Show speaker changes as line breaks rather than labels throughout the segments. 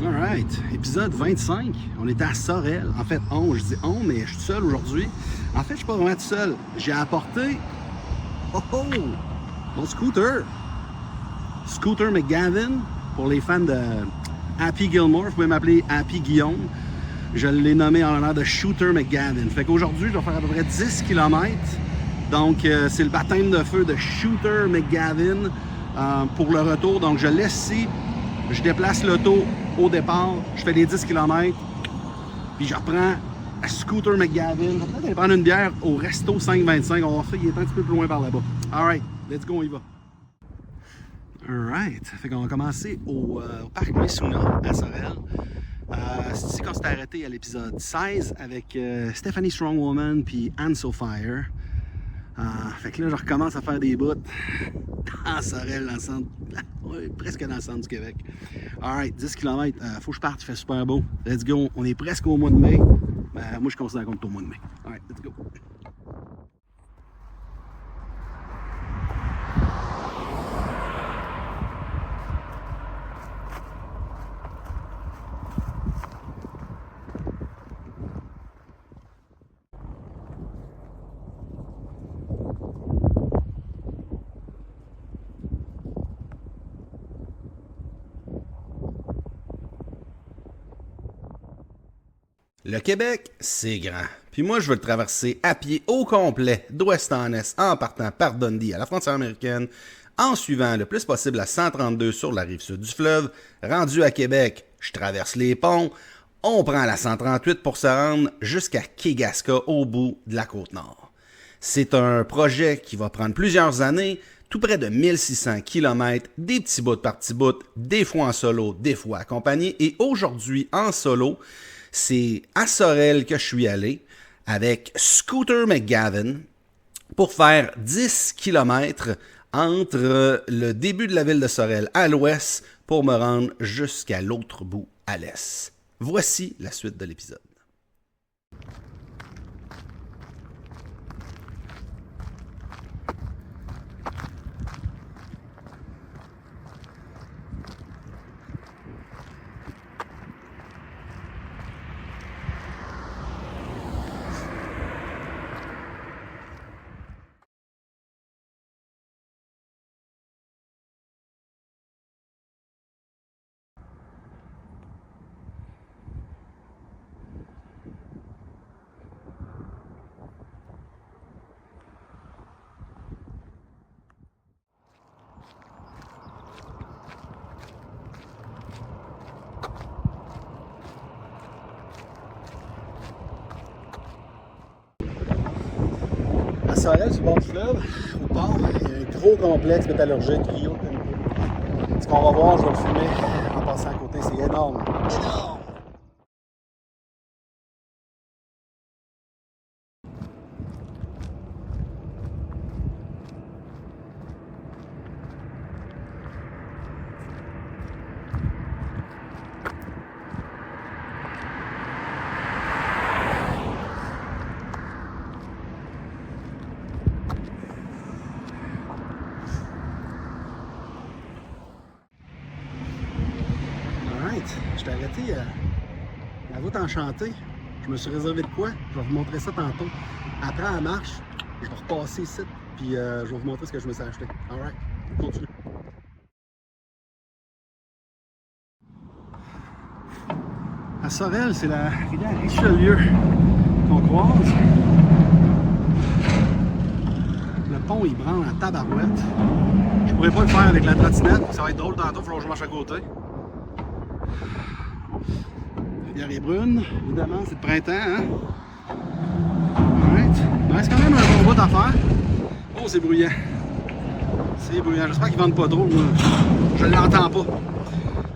Alright, épisode 25. On était à Sorel. En fait, je dis on, mais je suis seul aujourd'hui. En fait, je suis pas vraiment tout seul. J'ai apporté mon scooter. Scooter McGavin. Pour les fans de Happy Gilmore, vous pouvez m'appeler Happy Guillaume. Je l'ai nommé en l'honneur de Shooter McGavin. Fait qu'aujourd'hui, je vais faire à peu près 10 km. Donc, c'est le baptême de feu de Shooter McGavin pour le retour. Donc, je laisse ici. Je déplace l'auto au départ, je fais les 10 km, puis je reprends à Scooter McGavin. Je vais peut-être aller prendre une bière au resto 525. On va voir ça, il est un petit peu plus loin par là-bas. Alright, let's go, on y va. Alright, fait qu'on va commencer au parc Messuna à Sorel. C'est ici qu'on s'est arrêté à l'épisode 16 avec Stephanie Strongwoman puis Anne Sofire. Fait que là, je recommence à faire des bouts dans Sorel, dans le centre, ouais, presque dans le centre du Québec. Alright, 10 km, faut que je parte, il fait super beau. Let's go, on est presque au mois de mai. Moi, je considère qu'on est au mois de mai. Alright, let's go.
Le Québec, c'est grand. Puis moi, je veux le traverser à pied au complet, d'ouest en est, en partant par Dundee à la frontière américaine, en suivant le plus possible la 132 sur la rive sud du fleuve. Rendu à Québec, je traverse les ponts, on prend la 138 pour se rendre jusqu'à Kegaska au bout de la côte nord. C'est un projet qui va prendre plusieurs années, tout près de 1600 km, des petits bouts par petits bouts, des fois en solo, des fois accompagné, et aujourd'hui en solo, c'est à Sorel que je suis allé avec Scooter McGavin pour faire 10 km entre le début de la ville de Sorel à l'ouest pour me rendre jusqu'à l'autre bout à l'est. Voici la suite de l'épisode.
À Sorel, sur le bord du fleuve, au port, il y a un gros complexe métallurgique, Rio Tinto. Ce qu'on va voir, je vais le filmer en passant à côté, c'est énorme. Énorme! Je t'ai arrêté à la voûte enchantée. Je me suis réservé de quoi? Je vais vous montrer ça tantôt. Après la marche, je vais repasser ici, puis je vais vous montrer ce que je me suis acheté. Alright, on continue. À Sorel, c'est la rivière Richelieu qu'on croise. Le pont, il branle en tabarouette. Je pourrais pas le faire avec la trottinette, ça va être drôle tantôt, il faut que je marche à côté. La rivière est brune, évidemment, c'est le printemps, hein? Alright. Il reste quand même un bon bout à faire. Oh, c'est bruyant. C'est bruyant. J'espère qu'ils vendent pas trop. Je l'entends pas.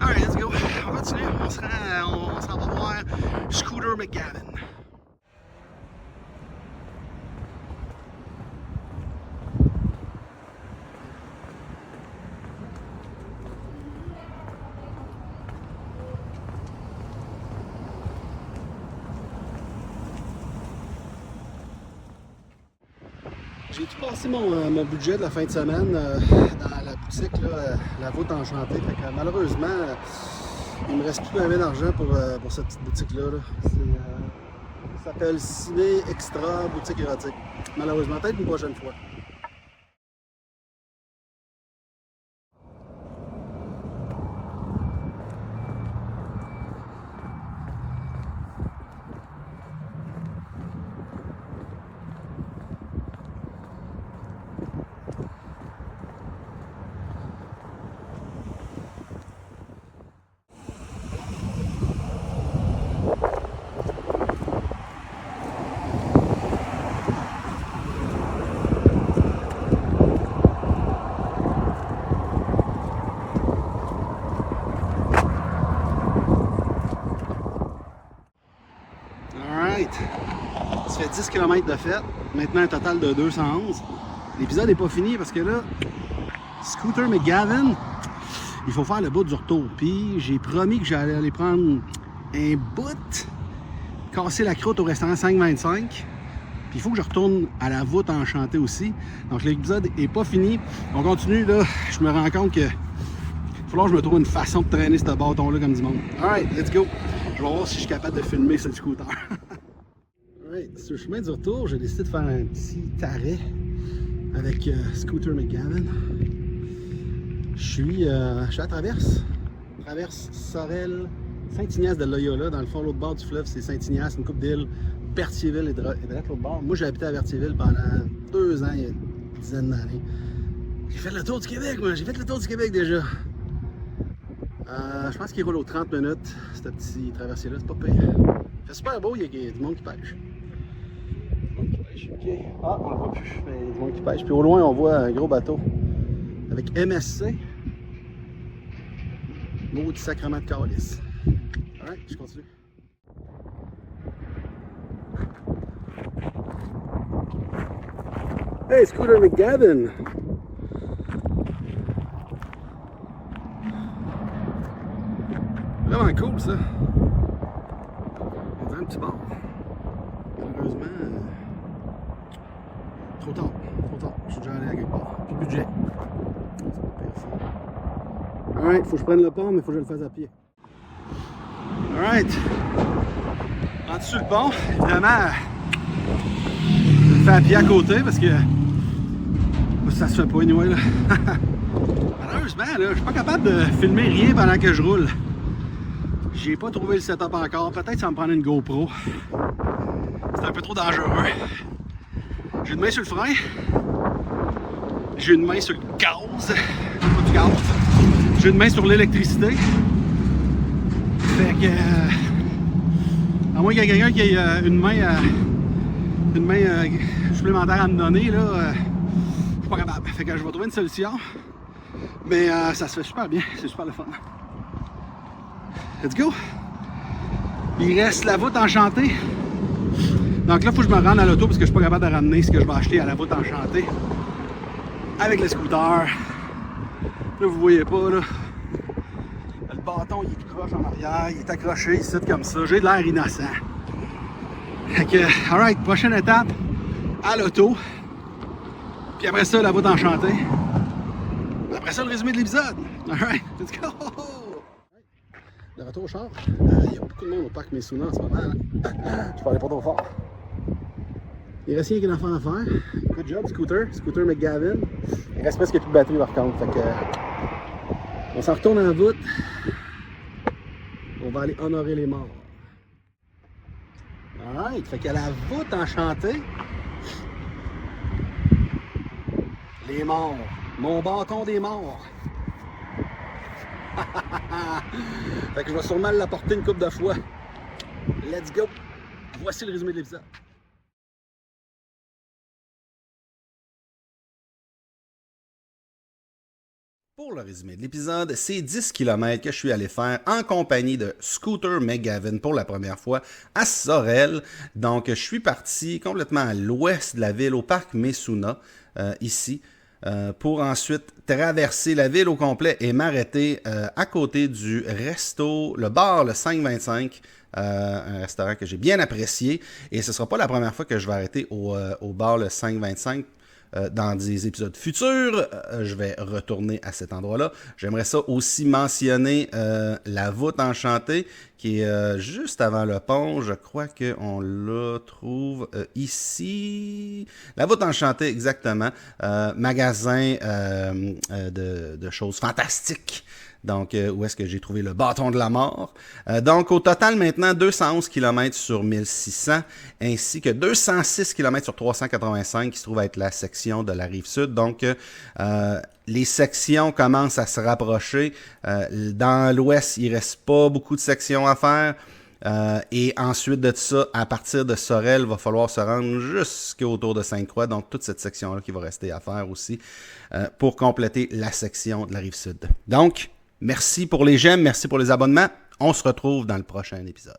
Alright, let's go. On continue. On s'en va voir Scooter McGavin. J'ai tout passé mon budget de la fin de semaine dans la boutique, là, la voûte enchantée. Fait que, malheureusement, Il me reste plus bien d'argent pour cette petite boutique-là. Là. Ça s'appelle Ciné Extra Boutique Érotique. Malheureusement, peut-être une prochaine fois. Ça fait 10 km de fête, maintenant un total de 211. L'épisode n'est pas fini parce que là, Scooter McGavin, il faut faire le bout du retour. Puis j'ai promis que j'allais aller prendre un bout, casser la croûte au restaurant 525. Puis il faut que je retourne à la voûte enchantée aussi. Donc l'épisode n'est pas fini. On continue là, je me rends compte que il va falloir que je me trouve une façon de traîner ce bâton-là comme du monde. Alright, let's go. Je vais voir si je suis capable de filmer ce scooter. Alright, sur le chemin du retour, j'ai décidé de faire un petit arrêt avec Scooter McGavin. Je suis à traverse Sorel, Saint-Ignace de Loyola. Dans le fond, l'autre bord du fleuve, c'est Saint-Ignace, une coupe d'îles. Berthierville et de l'autre bord. Moi, j'ai habité à Berthierville pendant 2 ans, il y a une dizaine d'années. J'ai fait le tour du Québec, moi. J'ai fait le tour du Québec déjà. Je pense qu'il roule aux 30 minutes, ce petit traversier-là, c'est pas pire. Il fait super beau, il y a du monde qui pêche. Okay. Ah, on le voit plus, mais il y a du monde qui pêche. Puis au loin, on voit un gros bateau avec MSC. Maudit sacrement de calice. Alright, je continue. Hey, Scooter McGavin! Vraiment cool ça. On dirait un petit bar. Malheureusement, trop tard. Je suis déjà allé à quelque part. Plus de budget. C'est pas pire ça. Alright, faut que je prenne le pont, mais faut que je le fasse à pied. Alright. Rendu sur le pont, évidemment, je le fais à pied à côté parce que ça se fait pas anyway là. Malheureusement, là, je suis pas capable de filmer rien pendant que je roule. J'ai pas trouvé le setup encore. Peut-être ça va me prendre une GoPro. C'est un peu trop dangereux. J'ai une main sur le frein. J'ai une main sur le gaz. Pas du gaz. J'ai une main sur l'électricité. Fait que... à moins qu'il y ait quelqu'un qui ait une main supplémentaire à me donner, là, je suis pas capable. Fait que je vais trouver une solution. Mais ça se fait super bien. C'est super le fun. Let's go! Il reste la voûte enchantée. Donc là, il faut que je me rende à l'auto parce que je suis pas capable de ramener ce que je vais acheter à la voûte enchantée avec le scooter. Là, vous voyez pas, là. Le bâton, il est croche en arrière, il est accroché ici comme ça. J'ai de l'air innocent. Fait que, alright, prochaine étape, à l'auto. Puis après ça, la voûte enchantée. Après ça, le résumé de l'épisode. Alright, let's go! De retour au char, il y a beaucoup de monde au parc Mesuna en ce moment. Je parlais pas trop fort. Il reste rien qu'un enfant à faire. Good job, Scooter McGavin. Il reste presque plus de batterie par contre. Fait que, on s'en retourne en voûte. On va aller honorer les morts. Alright, fait qu'à la voûte enchantée, les morts. Mon bâton des morts. Fait que je vais sûrement l'apporter une couple de fois. Let's go! Voici le résumé de l'épisode.
Pour le résumé de l'épisode, c'est 10 km que je suis allé faire en compagnie de Scooter McGavin pour la première fois à Sorel. Donc, je suis parti complètement à l'ouest de la ville, au parc Mesuna, ici. Pour ensuite traverser la ville au complet et m'arrêter à côté du resto, le bar, le 525, un restaurant que j'ai bien apprécié. Et ce ne sera pas la première fois que je vais arrêter au bar, le 525. dans des épisodes futurs, je vais retourner à cet endroit-là. J'aimerais ça aussi mentionner la voûte enchantée qui est juste avant le pont. Je crois qu'on la trouve ici. La voûte enchantée, exactement. Magasin de choses fantastiques. Donc, où est-ce que j'ai trouvé le bâton de la mort? Donc, au total, maintenant, 211 km sur 1600, ainsi que 206 km sur 385, qui se trouve être la section de la Rive-Sud. Donc, les sections commencent à se rapprocher. Dans l'ouest, il ne reste pas beaucoup de sections à faire. Et ensuite de ça, à partir de Sorel, il va falloir se rendre jusqu'autour de Sainte-Croix. Donc, toute cette section-là qui va rester à faire aussi pour compléter la section de la Rive-Sud. Donc, merci pour les j'aime, merci pour les abonnements. On se retrouve dans le prochain épisode.